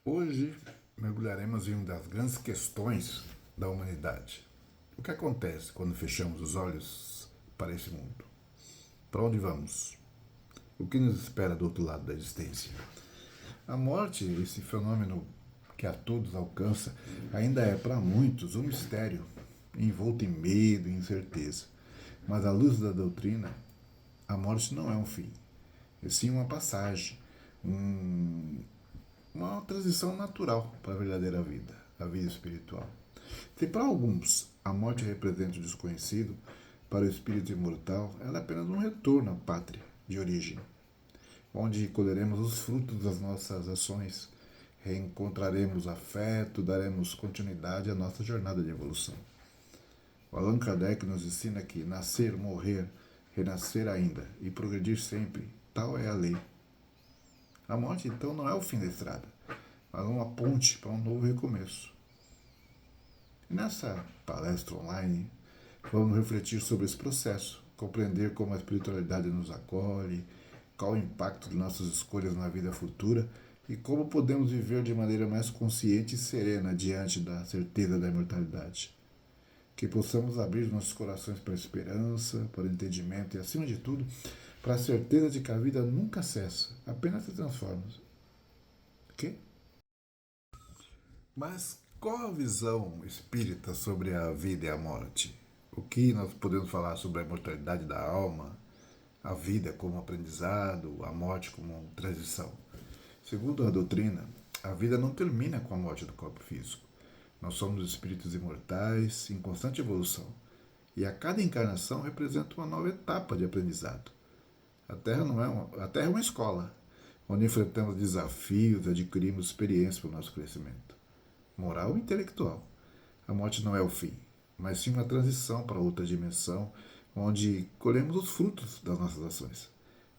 Hoje mergulharemos em uma das grandes questões da humanidade. O que acontece quando fechamos os olhos para esse mundo? Para onde vamos? O que nos espera do outro lado da existência? A morte, esse fenômeno que a todos alcança, ainda é para muitos um mistério, envolto em medo e incerteza. Mas à luz da doutrina, a morte não é um fim, e sim uma passagem, um uma transição natural para a verdadeira vida, a vida espiritual. Se para alguns a morte representa o desconhecido, para o espírito imortal ela é apenas um retorno à pátria de origem, onde colheremos os frutos das nossas ações, reencontraremos afeto, daremos continuidade à nossa jornada de evolução. O Allan Kardec nos ensina que nascer, morrer, renascer ainda e progredir sempre, tal é a lei. A morte, então, não é o fim da estrada, mas uma ponte para um novo recomeço. E nessa palestra online, vamos refletir sobre esse processo, compreender como a espiritualidade nos acolhe, qual o impacto de nossas escolhas na vida futura e como podemos viver de maneira mais consciente e serena diante da certeza da imortalidade. Que possamos abrir nossos corações para a esperança, para o entendimento e, acima de tudo, para a certeza de que a vida nunca cessa, apenas se transforma. Ok? Mas qual a visão espírita sobre a vida e a morte? O que nós podemos falar sobre a imortalidade da alma, a vida como aprendizado, a morte como transição? Segundo a doutrina, a vida não termina com a morte do corpo físico. Nós somos espíritos imortais em constante evolução. E a cada encarnação representa uma nova etapa de aprendizado. A Terra é uma escola, onde enfrentamos desafios e adquirimos experiência para o nosso crescimento moral e intelectual. A morte não é o fim, mas sim uma transição para outra dimensão, onde colhemos os frutos das nossas ações.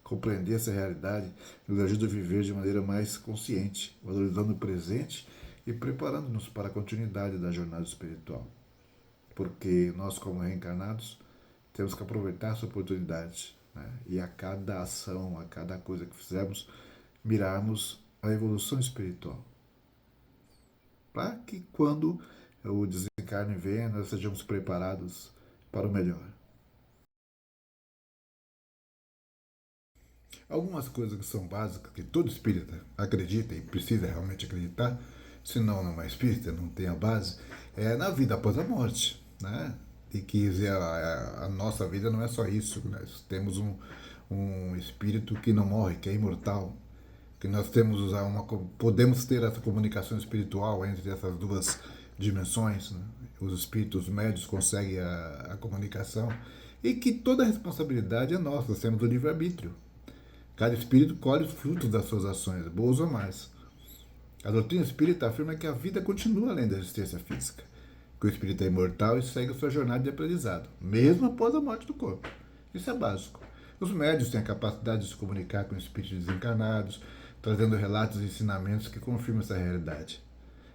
Compreender essa realidade nos ajuda a viver de maneira mais consciente, valorizando o presente e preparando-nos para a continuidade da jornada espiritual. Porque nós, como reencarnados, temos que aproveitar essa oportunidade, né? E a cada ação, a cada coisa que fizermos, mirarmos a evolução espiritual, para que quando o desencarne venha, nós sejamos preparados para o melhor. Algumas coisas que são básicas, que todo espírita acredita e precisa realmente acreditar, senão não é espírita, não tem a base, é na vida após a morte, né? E que a nossa vida não é só isso, nós temos um espírito que não morre, que é imortal, que nós temos podemos ter essa comunicação espiritual entre essas duas dimensões, né? Os espíritos médios conseguem a comunicação e que toda a responsabilidade é nossa, nós temos o livre-arbítrio. Cada espírito colhe os frutos das suas ações, boas ou más. A doutrina espírita afirma que a vida continua além da existência física, que o espírito é imortal e segue sua jornada de aprendizado, mesmo após a morte do corpo. Isso é básico. Os médios têm a capacidade de se comunicar com espíritos desencarnados, trazendo relatos e ensinamentos que confirmam essa realidade.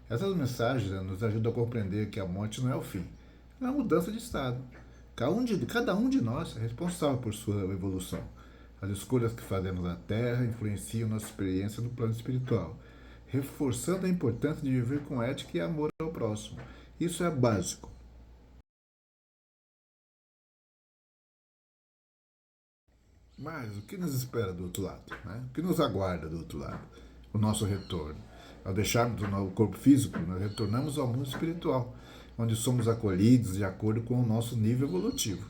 Essas mensagens nos ajudam a compreender que a morte não é o fim, é uma mudança de estado. Cada um de nós é responsável por sua evolução. As escolhas que fazemos na Terra influenciam nossa experiência no plano espiritual, reforçando a importância de viver com ética e amor ao próximo. Isso é básico. Mas o que nos espera do outro lado? Né? O que nos aguarda do outro lado? O nosso retorno. Ao deixarmos o nosso corpo físico, nós retornamos ao mundo espiritual, onde somos acolhidos de acordo com o nosso nível evolutivo.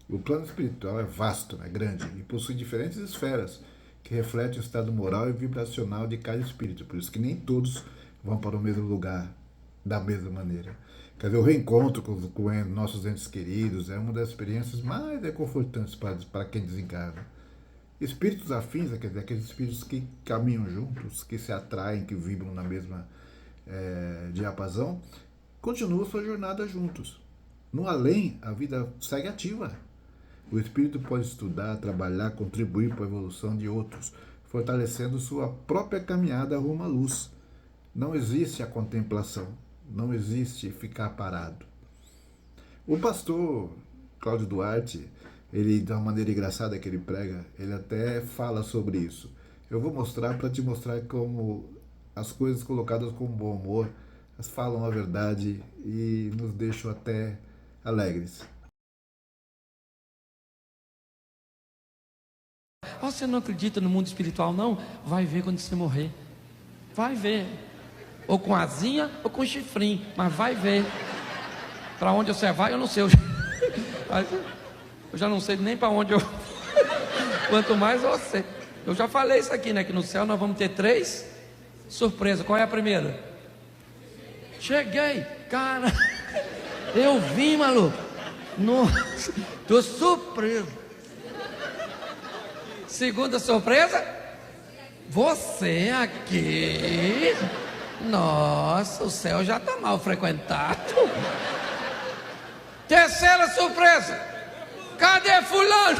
O plano espiritual é vasto, é grande e possui diferentes esferas que refletem o estado moral e vibracional de cada espírito, por isso que nem todos vão para o mesmo lugar da mesma maneira. Quer dizer, o reencontro com nossos entes queridos é uma das experiências mais reconfortantes para quem desencarna. Espíritos afins, quer dizer, aqueles espíritos que caminham juntos, que se atraem, que vibram na mesma diapasão, continuam sua jornada juntos. No além, a vida segue ativa. O espírito pode estudar, trabalhar, contribuir para a evolução de outros, fortalecendo sua própria caminhada rumo à luz. Não existe a contemplação, não existe ficar parado. O pastor Cláudio Duarte, ele, de uma maneira engraçada que ele prega, ele até fala sobre isso. Eu vou mostrar para te mostrar como as coisas colocadas com bom humor, elas falam a verdade e nos deixam até alegres. Você não acredita no mundo espiritual, não? Vai ver quando você morrer. Vai ver. Ou com asinha ou com chifrinho, mas vai ver. Para onde você vai, eu não sei. Eu já não sei nem para onde eu. Quanto mais você. Eu já falei isso aqui, né? Que no céu nós vamos ter 3 surpresas. Qual é a primeira? Cheguei, cara. Eu vim, maluco. Nossa, tô surpreso. Segunda surpresa? Você aqui. Nossa, o céu já tá mal frequentado. Terceira surpresa. Cadê fulano?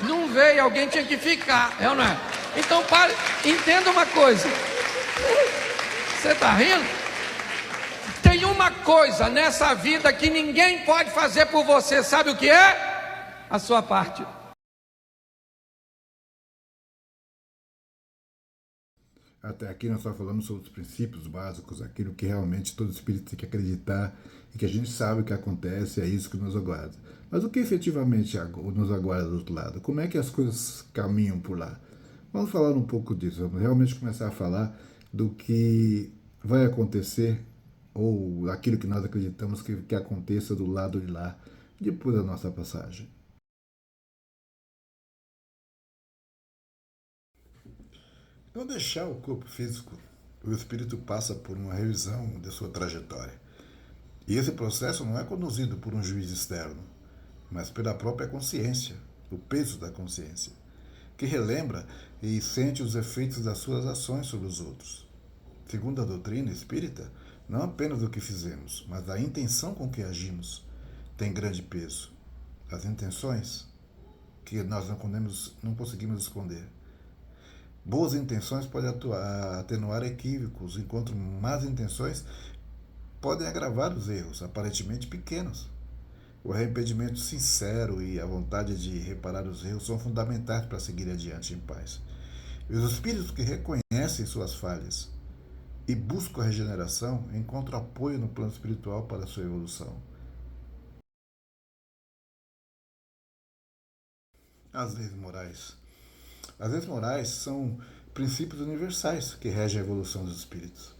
Não veio, alguém tinha que ficar, é ou não é? Então pare, entenda uma coisa. Você tá rindo? Tem uma coisa nessa vida que ninguém pode fazer por você, sabe o que é? A sua parte. Até aqui nós só falamos sobre os princípios básicos, aquilo que realmente todo espírito tem que acreditar e que a gente sabe o que acontece, é isso que nos aguarda. Mas o que efetivamente nos aguarda do outro lado? Como é que as coisas caminham por lá? Vamos falar um pouco disso, vamos realmente começar a falar do que vai acontecer ou aquilo que nós acreditamos que aconteça do lado de lá, depois da nossa passagem. Ao deixar o corpo físico, o espírito passa por uma revisão de sua trajetória. E esse processo não é conduzido por um juiz externo, mas pela própria consciência, o peso da consciência, que relembra e sente os efeitos das suas ações sobre os outros. Segundo a doutrina espírita, não apenas o que fizemos, mas a intenção com que agimos tem grande peso. As intenções que nós não conseguimos esconder. Boas intenções podem atenuar equívocos, enquanto más intenções podem agravar os erros, aparentemente pequenos. O arrependimento sincero e a vontade de reparar os erros são fundamentais para seguir adiante em paz. E os espíritos que reconhecem suas falhas e buscam a regeneração encontram apoio no plano espiritual para a sua evolução. As leis morais. As leis morais são princípios universais que regem a evolução dos espíritos,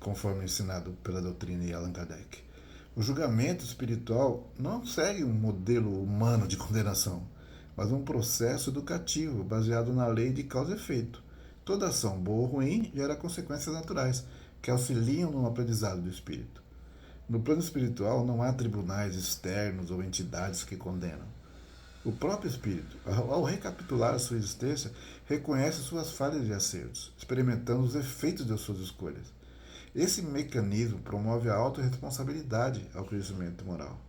conforme ensinado pela doutrina e Allan Kardec. O julgamento espiritual não segue um modelo humano de condenação, mas um processo educativo baseado na lei de causa e efeito. Toda ação, boa ou ruim, gera consequências naturais, que auxiliam no aprendizado do espírito. No plano espiritual não há tribunais externos ou entidades que condenam. O próprio espírito, ao recapitular a sua existência, reconhece suas falhas e acertos, experimentando os efeitos de suas escolhas. Esse mecanismo promove a autorresponsabilidade ao crescimento moral.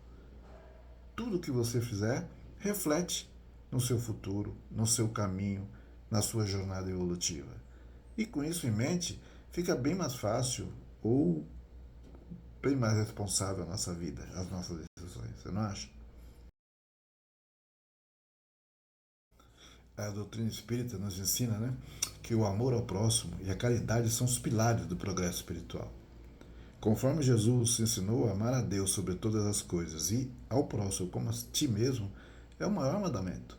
Tudo o que você fizer reflete no seu futuro, no seu caminho, na sua jornada evolutiva. E com isso em mente, fica bem mais fácil ou bem mais responsável a nossa vida, as nossas decisões. Você não acha? A doutrina espírita nos ensina, que o amor ao próximo e a caridade são os pilares do progresso espiritual. Conforme Jesus ensinou, amar a Deus sobre todas as coisas e ao próximo como a ti mesmo é o maior mandamento.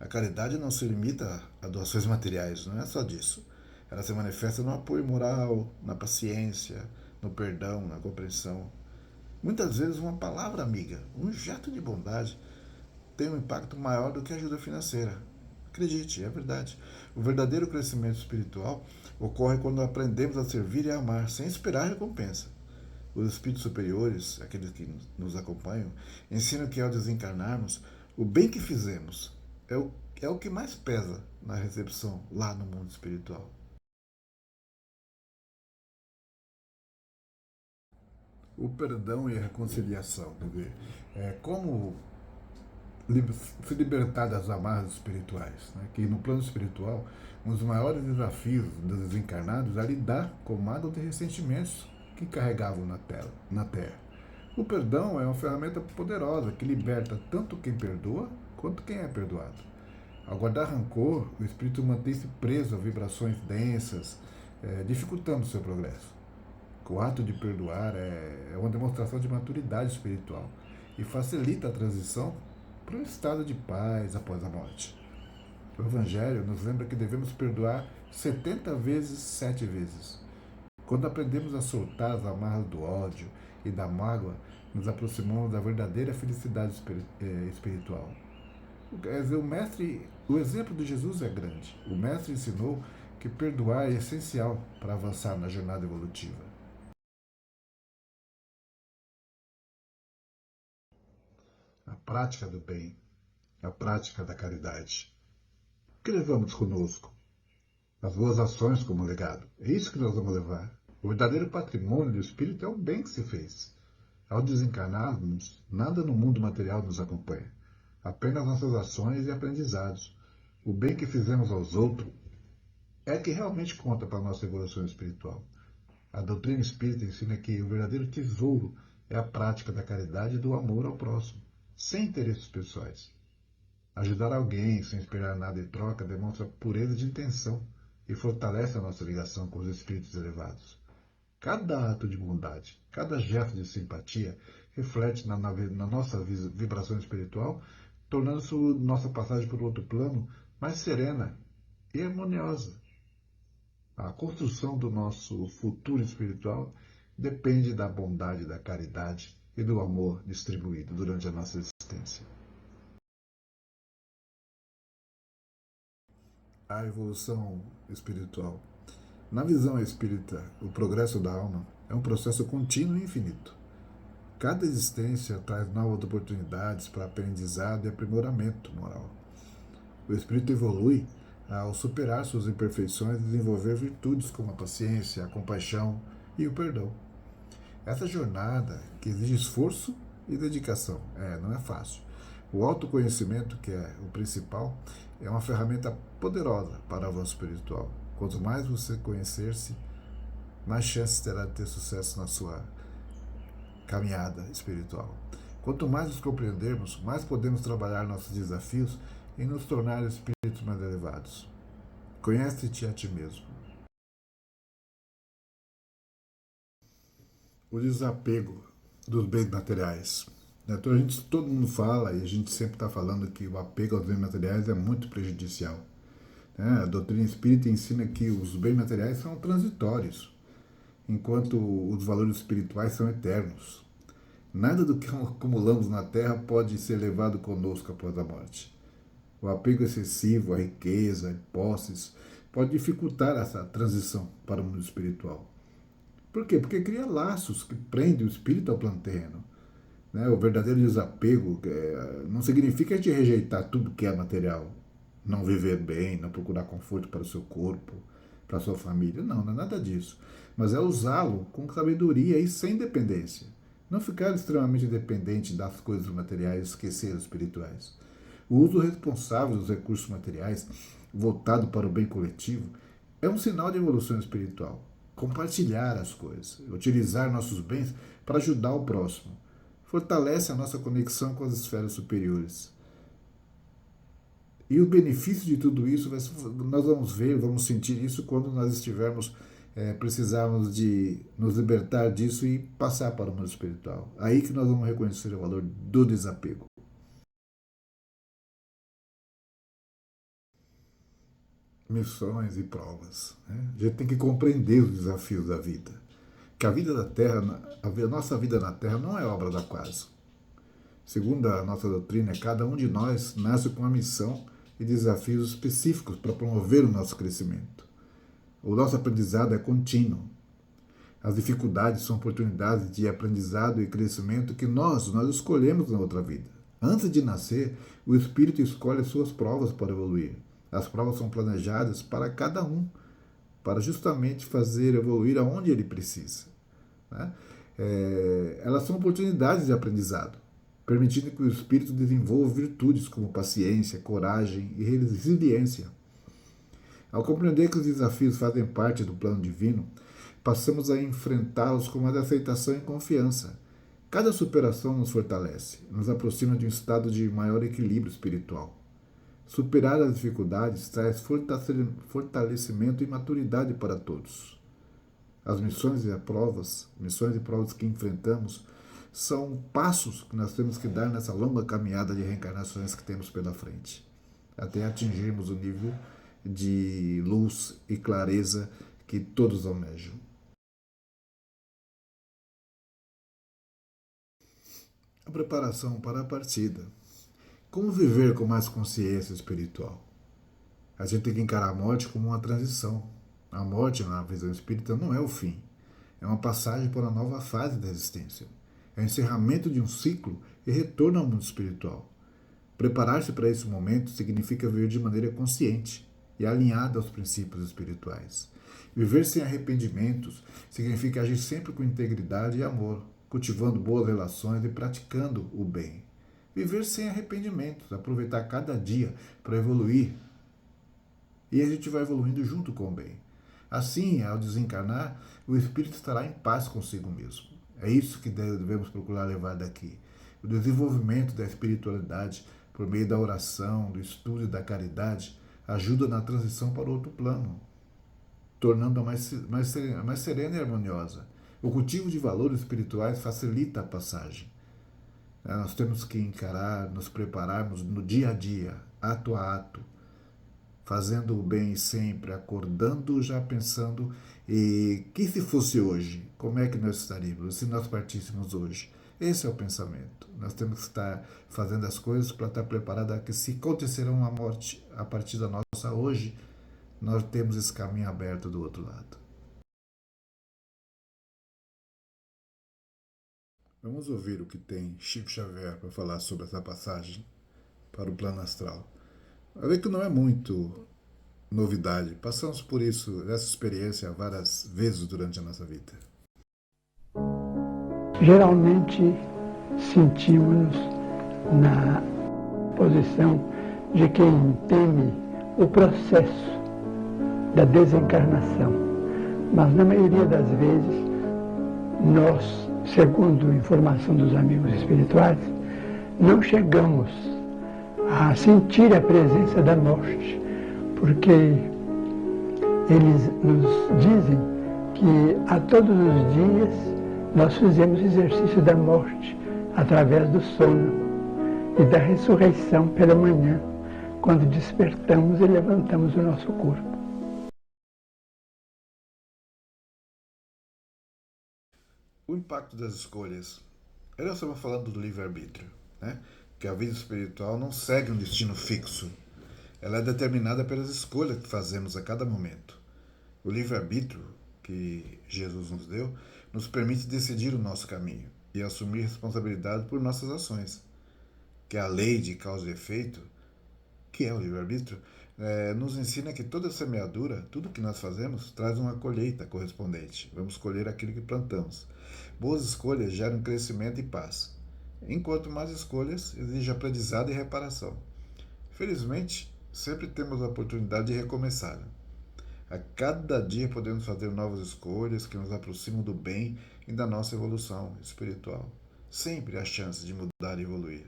A caridade não se limita a doações materiais, não é só disso. Ela se manifesta no apoio moral, na paciência, no perdão, na compreensão. Muitas vezes uma palavra amiga, um gesto de bondade tem um impacto maior do que a ajuda financeira. Acredite, é verdade. O verdadeiro crescimento espiritual ocorre quando aprendemos a servir e a amar, sem esperar recompensa. Os espíritos superiores, aqueles que nos acompanham, ensinam que ao desencarnarmos, o bem que fizemos é o que mais pesa na recepção lá no mundo espiritual. O perdão e a reconciliação, quer dizer, como se libertar das amarras espirituais, que no plano espiritual, um dos maiores desafios dos desencarnados é lidar com o mágoa de ressentimentos que carregavam na Terra. O perdão é uma ferramenta poderosa que liberta tanto quem perdoa quanto quem é perdoado. Ao guardar rancor, o espírito mantém-se preso a vibrações densas, dificultando o seu progresso. O ato de perdoar é uma demonstração de maturidade espiritual e facilita a transição para um estado de paz após a morte. O Evangelho nos lembra que devemos perdoar 70 vezes, 7 vezes. Quando aprendemos a soltar as amarras do ódio e da mágoa, nos aproximamos da verdadeira felicidade espiritual. Quer dizer, o exemplo de Jesus é grande. O Mestre ensinou que perdoar é essencial para avançar na jornada evolutiva. A prática do bem, a prática da caridade. O que levamos conosco? As boas ações como legado. É isso que nós vamos levar. O verdadeiro patrimônio do espírito é o bem que se fez. Ao desencarnarmos, nada no mundo material nos acompanha. Apenas nossas ações e aprendizados. O bem que fizemos aos outros é que realmente conta para a nossa evolução espiritual. A doutrina espírita ensina que o verdadeiro tesouro é a prática da caridade e do amor ao próximo, sem interesses pessoais. Ajudar alguém sem esperar nada em troca demonstra pureza de intenção e fortalece a nossa ligação com os espíritos elevados. Cada ato de bondade, cada gesto de simpatia reflete na nossa vibração espiritual, tornando nossa passagem por outro plano mais serena e harmoniosa. A construção do nosso futuro espiritual depende da bondade, da caridade e do amor distribuído durante a nossa existência. A evolução espiritual. Na visão espírita, o progresso da alma é um processo contínuo e infinito. Cada existência traz novas oportunidades para aprendizado e aprimoramento moral. O espírito evolui ao superar suas imperfeições e desenvolver virtudes como a paciência, a compaixão e o perdão. Essa jornada que exige esforço e dedicação. Não é fácil. O autoconhecimento, que é o principal, é uma ferramenta poderosa para o avanço espiritual. Quanto mais você conhecer-se, mais chances terá de ter sucesso na sua caminhada espiritual. Quanto mais nos compreendermos, mais podemos trabalhar nossos desafios e nos tornar espíritos mais elevados. Conhece-te a ti mesmo. O desapego dos bens materiais. Então, todo mundo fala, e a gente sempre está falando que o apego aos bens materiais é muito prejudicial. A doutrina espírita ensina que os bens materiais são transitórios, enquanto os valores espirituais são eternos. Nada do que acumulamos na Terra pode ser levado conosco após a morte. O apego excessivo à riqueza e posses pode dificultar essa transição para o mundo espiritual. Por quê? Porque cria laços que prendem o espírito ao plano terreno. O verdadeiro desapego não significa a gente rejeitar tudo que é material, não viver bem, não procurar conforto para o seu corpo, para a sua família. Não é nada disso. Mas é usá-lo com sabedoria e sem dependência. Não ficar extremamente dependente das coisas materiais e esquecer os espirituais. O uso responsável dos recursos materiais, voltado para o bem coletivo, é um sinal de evolução espiritual. Compartilhar as coisas, utilizar nossos bens para ajudar o próximo, fortalece a nossa conexão com as esferas superiores. E o benefício de tudo isso, nós vamos sentir isso quando nós estivermos, precisarmos de nos libertar disso e passar para o mundo espiritual. Aí que nós vamos reconhecer o valor do desapego. Missões e provas. A gente tem que compreender os desafios da vida. Que a vida da Terra, a nossa vida na Terra não é obra do acaso. Segundo a nossa doutrina, cada um de nós nasce com uma missão e desafios específicos para promover o nosso crescimento. O nosso aprendizado é contínuo. As dificuldades são oportunidades de aprendizado e crescimento que nós escolhemos na outra vida. Antes de nascer, o espírito escolhe as suas provas para evoluir. As provas são planejadas para cada um, para justamente fazer evoluir aonde ele precisa. Elas são oportunidades de aprendizado, permitindo que o espírito desenvolva virtudes como paciência, coragem e resiliência. Ao compreender que os desafios fazem parte do plano divino, passamos a enfrentá-los com mais aceitação e confiança. Cada superação nos fortalece, nos aproxima de um estado de maior equilíbrio espiritual. Superar as dificuldades traz fortalecimento e maturidade para todos. As missões e provas que enfrentamos são passos que nós temos que dar nessa longa caminhada de reencarnações que temos pela frente, até atingirmos o nível de luz e clareza que todos almejam. A preparação para a partida. Como viver com mais consciência espiritual? A gente tem que encarar a morte como uma transição. A morte, na visão espírita, não é o fim. É uma passagem por uma nova fase da existência. É o encerramento de um ciclo e retorno ao mundo espiritual. Preparar-se para esse momento significa viver de maneira consciente e alinhada aos princípios espirituais. Viver sem arrependimentos significa agir sempre com integridade e amor, cultivando boas relações e praticando o bem. Viver sem arrependimentos, aproveitar cada dia para evoluir. E a gente vai evoluindo junto com o bem. Assim, ao desencarnar, o espírito estará em paz consigo mesmo. É isso que devemos procurar levar daqui. O desenvolvimento da espiritualidade, por meio da oração, do estudo e da caridade, ajuda na transição para outro plano, tornando-a mais serena e harmoniosa. O cultivo de valores espirituais facilita a passagem. Nós temos que encarar, nos prepararmos no dia a dia, ato a ato, fazendo o bem sempre, acordando já pensando, e que se fosse hoje, como é que nós estaríamos, se nós partíssemos hoje? Esse é o pensamento. Nós temos que estar fazendo as coisas para estar preparado a que, se acontecer uma morte a partir da nossa hoje, nós temos esse caminho aberto do outro lado. Vamos ouvir o que tem Chico Xavier para falar sobre essa passagem para o plano astral. Vai ver que não é muito novidade. Passamos por isso, essa experiência várias vezes durante a nossa vida. Geralmente sentimos-nos na posição de quem teme o processo da desencarnação. Mas na maioria das vezes, nós, segundo a informação dos amigos espirituais, não chegamos a sentir a presença da morte, porque eles nos dizem que a todos os dias nós fizemos exercício da morte através do sono e da ressurreição pela manhã, quando despertamos e levantamos o nosso corpo. O impacto das escolhas. Nós estamos falando do livre-arbítrio, né? Que a vida espiritual não segue um destino fixo. Ela é determinada pelas escolhas que fazemos a cada momento. O livre-arbítrio que Jesus nos deu nos permite decidir o nosso caminho e assumir responsabilidade por nossas ações. Que a lei de causa e efeito, que é o livre-arbítrio, nos ensina que toda semeadura, tudo que nós fazemos, traz uma colheita correspondente. Vamos colher aquilo que plantamos. Boas escolhas geram crescimento e paz, enquanto más escolhas exigem aprendizado e reparação. Felizmente, sempre temos a oportunidade de recomeçar. A cada dia podemos fazer novas escolhas que nos aproximam do bem e da nossa evolução espiritual. Sempre há chance de mudar e evoluir.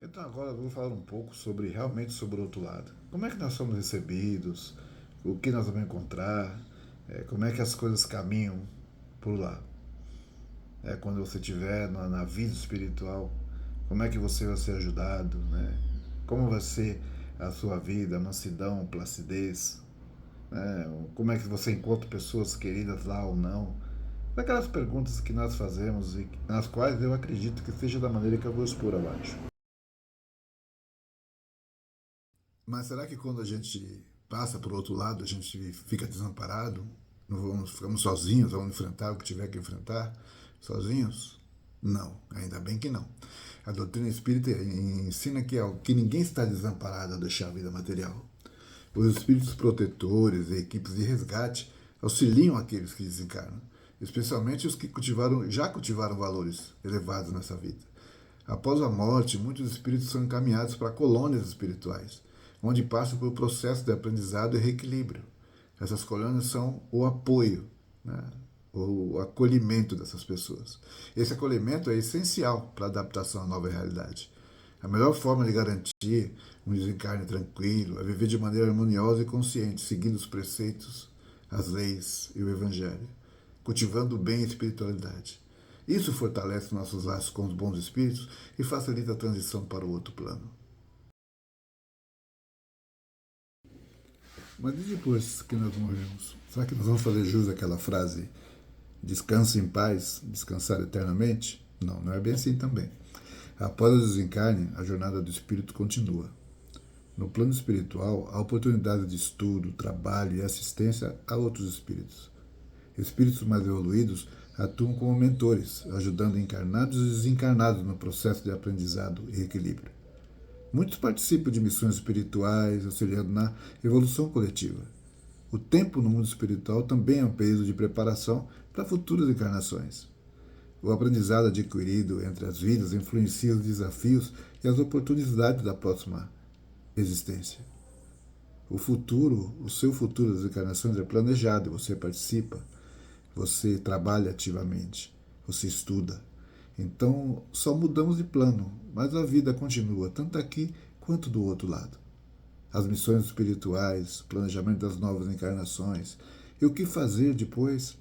Então agora eu vou falar um pouco realmente sobre o outro lado. Como é que nós somos recebidos, o que nós vamos encontrar, como é que as coisas caminham por lá. Quando você estiver na vida espiritual, como é que você vai ser ajudado, né? Como vai ser a sua vida, mansidão, placidez, né? Como é que você encontra pessoas queridas lá ou não. Aquelas perguntas que nós fazemos e nas quais eu acredito que seja da maneira que eu vou expor abaixo. Mas será que quando a gente passa por outro lado, a gente fica desamparado? Ficamos sozinhos, vamos enfrentar o que tiver que enfrentar sozinhos? Não, ainda bem que não. A doutrina espírita ensina que ninguém está desamparado ao deixar a vida material. Os espíritos protetores e equipes de resgate auxiliam aqueles que desencarnam, especialmente os que já cultivaram valores elevados nessa vida. Após a morte, muitos espíritos são encaminhados para colônias espirituais, onde passam por processo de aprendizado e reequilíbrio. Essas colônias são o apoio, né? o acolhimento dessas pessoas. Esse acolhimento é essencial para a adaptação à nova realidade. A melhor forma de garantir um desencarne tranquilo é viver de maneira harmoniosa e consciente, seguindo os preceitos, as leis e o Evangelho, cultivando o bem e a espiritualidade. Isso fortalece nossos laços com os bons espíritos e facilita a transição para o outro plano. Mas e depois que nós morremos? Será que nós vamos fazer jus àquela frase descanse em paz, descansar eternamente? Não, não é bem assim também. Após o desencarne, a jornada do espírito continua. No plano espiritual, há oportunidade de estudo, trabalho e assistência a outros espíritos. Espíritos mais evoluídos atuam como mentores, ajudando encarnados e desencarnados no processo de aprendizado e equilíbrio. Muitos participam de missões espirituais, auxiliando na evolução coletiva. O tempo no mundo espiritual também é um período de preparação para futuras encarnações. O aprendizado adquirido entre as vidas influencia os desafios e as oportunidades da próxima existência. O seu futuro das encarnações é planejado, você participa, você trabalha ativamente, você estuda. Então, só mudamos de plano, mas a vida continua, tanto aqui quanto do outro lado. As missões espirituais, o planejamento das novas encarnações e o que fazer depois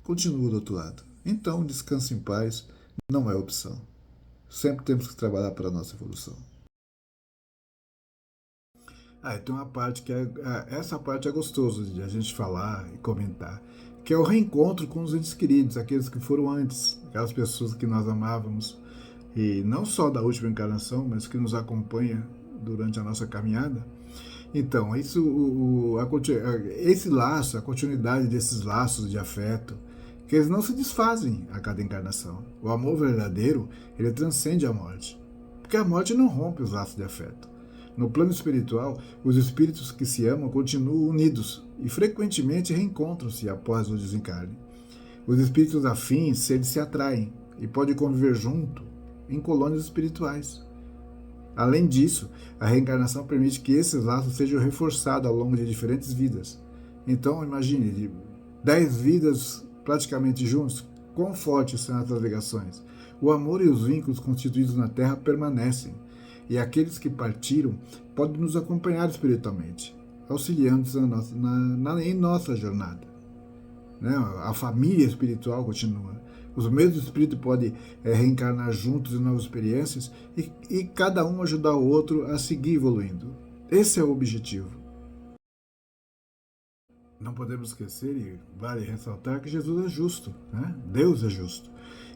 continua do outro lado. Então, descanso em paz não é opção. Sempre temos que trabalhar para a nossa evolução. E tem uma parte que essa parte é gostosa de a gente falar e comentar, que é o reencontro com os entes queridos, aqueles que foram antes, aquelas pessoas que nós amávamos, e não só da última encarnação, mas que nos acompanha durante a nossa caminhada. Então, esse laço, a continuidade desses laços de afeto, que eles não se desfazem a cada encarnação. O amor verdadeiro, ele transcende a morte, porque a morte não rompe os laços de afeto. No plano espiritual, os espíritos que se amam continuam unidos e frequentemente reencontram-se após o desencarne. Os espíritos afins, eles se atraem e podem conviver junto em colônias espirituais. Além disso, a reencarnação permite que esses laços sejam reforçados ao longo de diferentes vidas. Então, imagine, de 10 vidas praticamente juntos, quão fortes são essas ligações. O amor e os vínculos constituídos na Terra permanecem, e aqueles que partiram podem nos acompanhar espiritualmente, auxiliando-nos em nossa jornada. A família espiritual continua. Os mesmos espíritos podem reencarnar juntos em novas experiências e cada um ajudar o outro a seguir evoluindo. Esse é o objetivo. Não podemos esquecer, e vale ressaltar, que Jesus é justo, Deus é justo.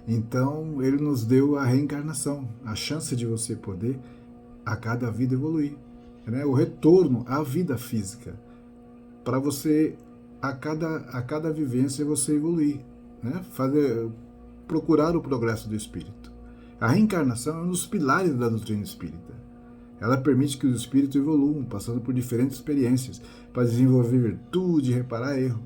Então, Ele nos deu a reencarnação, a chance de você poder, a cada vida, evoluir. O retorno à vida física, para você, a cada vivência, você evoluir, procurar o progresso do espírito. A reencarnação é um dos pilares da doutrina espírita. Ela permite que os espíritos evoluam, passando por diferentes experiências, para desenvolver virtude e reparar erro.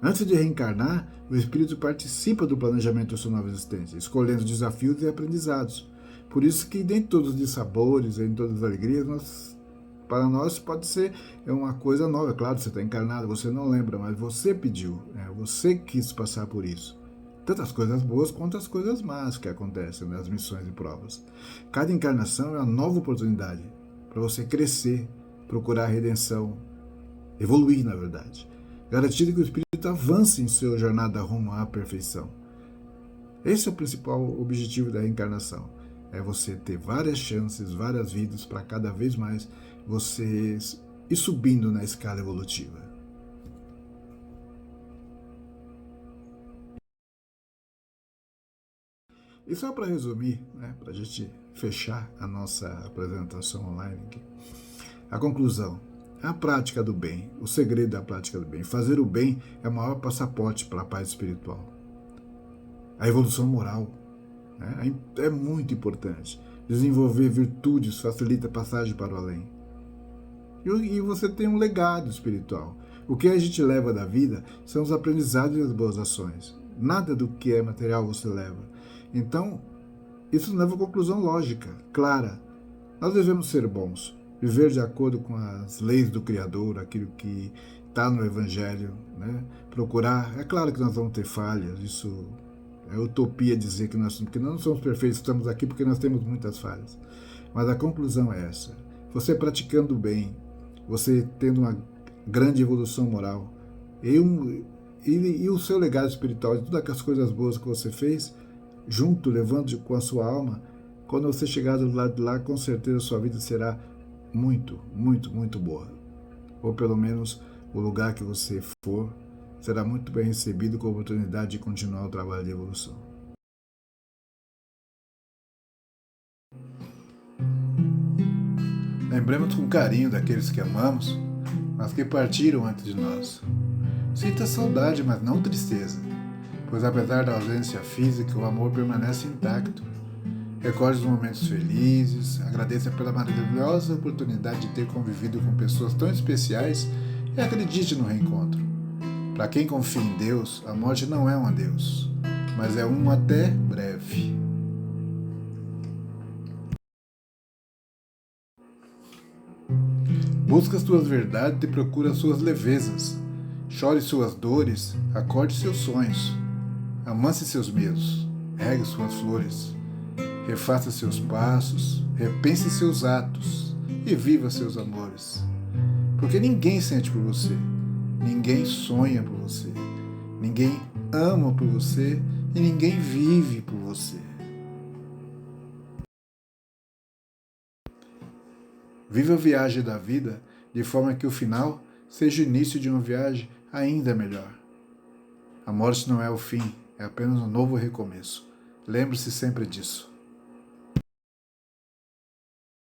Antes de reencarnar, o espírito participa do planejamento da sua nova existência, escolhendo desafios e aprendizados. Por isso que nem todos os dissabores, nem todas as alegrias, para nós pode ser uma coisa nova. Claro, você está encarnado, você não lembra, mas você pediu, você quis passar por isso. Tanto as coisas boas quanto as coisas más que acontecem nas missões e provas. Cada encarnação é uma nova oportunidade para você crescer, procurar a redenção, evoluir, na verdade, garantindo que o espírito avance em sua jornada rumo à perfeição. Esse é o principal objetivo da reencarnação. É você ter várias chances, várias vidas, para cada vez mais você ir subindo na escala evolutiva. E só para resumir, para a gente fechar a nossa apresentação online aqui, a conclusão: a prática do bem, o segredo da prática do bem. Fazer o bem é o maior passaporte para a paz espiritual. A evolução moral é muito importante. Desenvolver virtudes facilita a passagem para o além. E você tem um legado espiritual. O que a gente leva da vida são os aprendizados e as boas ações. Nada do que é material você leva. Então, isso leva a conclusão lógica, clara. Nós devemos ser bons, viver de acordo com as leis do Criador, aquilo que estar no Evangelho, né? Procurar. É claro que nós vamos ter falhas, isso é utopia porque nós não somos perfeitos, estamos aqui porque nós temos muitas falhas. Mas a conclusão é essa: você praticando bem, você tendo uma grande evolução moral e o seu legado espiritual, e todas as coisas boas que você fez, junto, levando com a sua alma, quando você chegar do lado de lá, com certeza a sua vida será muito, muito, muito boa. Ou pelo menos o lugar que você for será muito bem recebido, com a oportunidade de continuar o trabalho de evolução. Lembremos com carinho daqueles que amamos, mas que partiram antes de nós. Sinta saudade, mas não tristeza, pois apesar da ausência física, o amor permanece intacto. Recorde os momentos felizes, agradeça pela maravilhosa oportunidade de ter convivido com pessoas tão especiais e acredite no reencontro. Para quem confia em Deus, a morte não é um adeus, mas é um até breve. Busca as tuas verdades e procura as suas levezas. Chore suas dores, acorde seus sonhos. Amance seus medos, regue suas flores. Refaça seus passos, repense seus atos e viva seus amores. Porque ninguém sente por você, ninguém sonha por você, ninguém ama por você e ninguém vive por você. Viva a viagem da vida de forma que o final seja o início de uma viagem ainda melhor. A morte não é o fim, é apenas um novo recomeço. Lembre-se sempre disso.